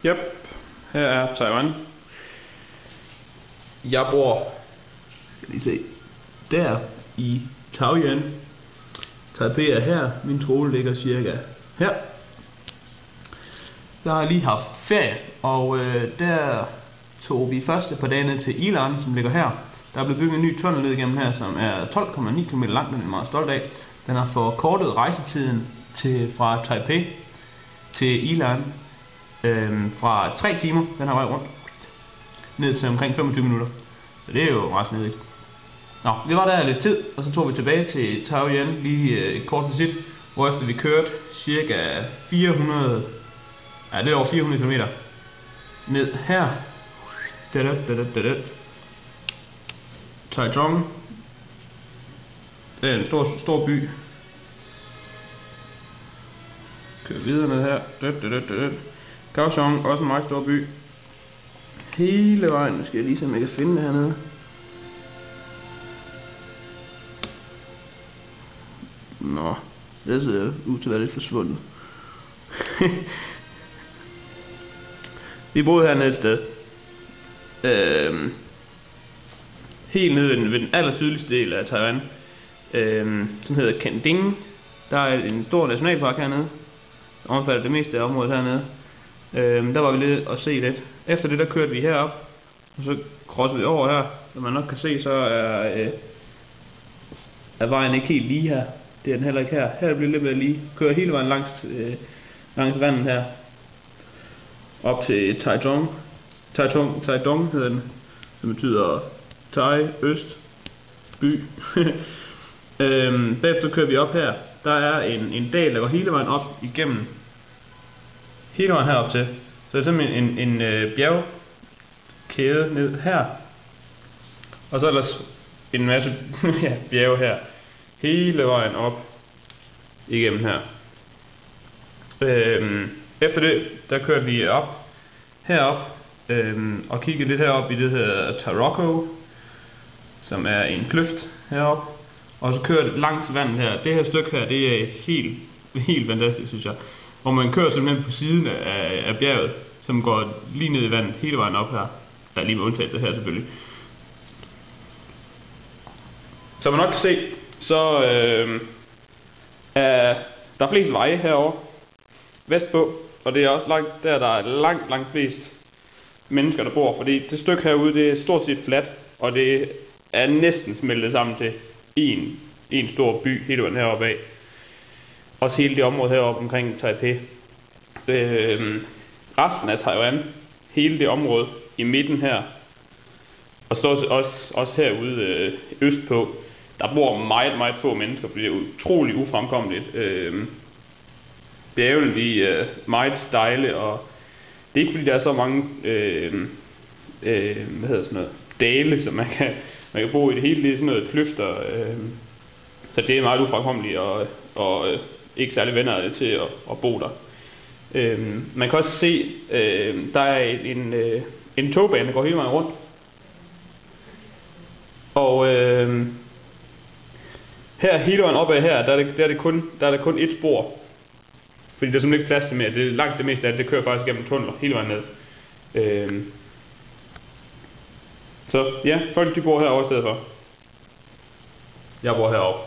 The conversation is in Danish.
Yep, her er Taiwan. Jeg bor, skal lige se, der i Taoyuan. Taipei er her, min skole ligger cirka her. Jeg har lige haft ferie, og der tog vi første par dage ned til Yilan, som ligger her. Der er blevet bygget en ny tunnel ned igennem her, som er 12,9 km lang, den er jeg meget stolt af. Den har forkortet rejsetiden fra Taipei til Yilan fra 3 timer, den her vej rundt, ned til omkring 25 minutter. Så det er jo ret snedigt. Nå, vi var der lidt tid, og så tog vi tilbage til Taoyuan lige et kort visit, hvorefter vi kørte cirka 400, ja, lidt over 400 km ned her. Taichung. Det er en stor by. Kører videre ned her. Kaohsiung, også en meget stor by. Hele vejen, nu skal jeg lige se om jeg kan finde det hernede. Nå, det ser ud til at være lidt forsvundet. Vi boede hernede et sted. Helt nede ved den allersydligste del af Taiwan, som hedder Kending. Der er en stor nationalpark hernede, der omfatter det meste af området hernede. Der var vi lidt og se lidt. Efter det der kørte vi herop, og så crossede vi over her. Som man nok kan se, så er vejen ikke helt lige her. Det er den heller ikke her. Her bliver lidt mere lige. Kører hele vejen langs vandet her. Op til Taichung. Taichung hedder den, som betyder Tai, øst, by. Bagefter kører vi op her. Der er en dal, der går hele vejen op igennem. Hele vejen herop til. Så det er simpelthen en bjergkæde ned her. Og så er der en masse bjerge her. Hele vejen op igennem her. Efter det, der kørte vi op herop og kiggede lidt herop i det her Taroko, som er en kløft herop. Og så kørte langs vandet her. Det her stykke her, det er helt fantastisk, synes jeg. Hvor man kører simpelthen på siden af bjerget, som går lige ned i vandet hele vejen op her. Der er lige med undtagelse her selvfølgelig. Som man nok kan se, så er der flest veje herovre vestpå, og det er også der er langt flest mennesker, der bor. Fordi det stykke herude, det er stort set fladt, og det er næsten smeltet sammen til en stor by hele vejen heroppe af. Også hele det område heroppe omkring Taipei. Resten af Taiwan, hele det område i midten her, og så også herude østpå, der bor meget få mennesker, fordi det er utrolig ufremkommeligt. Bjergene de er meget stejle, og det er ikke fordi der er så mange dale, som man kan bo i. Det hele. Det er sådan noget kløfter, så det er meget ufremkommeligt og ikke særlig venner til at bo der. Man kan også se, der er en togbane, der går hele vejen rundt. Og her hele vejen opad her, der er det kun et spor. Fordi der er simpelthen ikke plads til mere. Det er langt det meste af det kører faktisk gennem tunneler hele vejen ned. Så ja, folk de bor herovre i stedet for. Jeg bor herovre.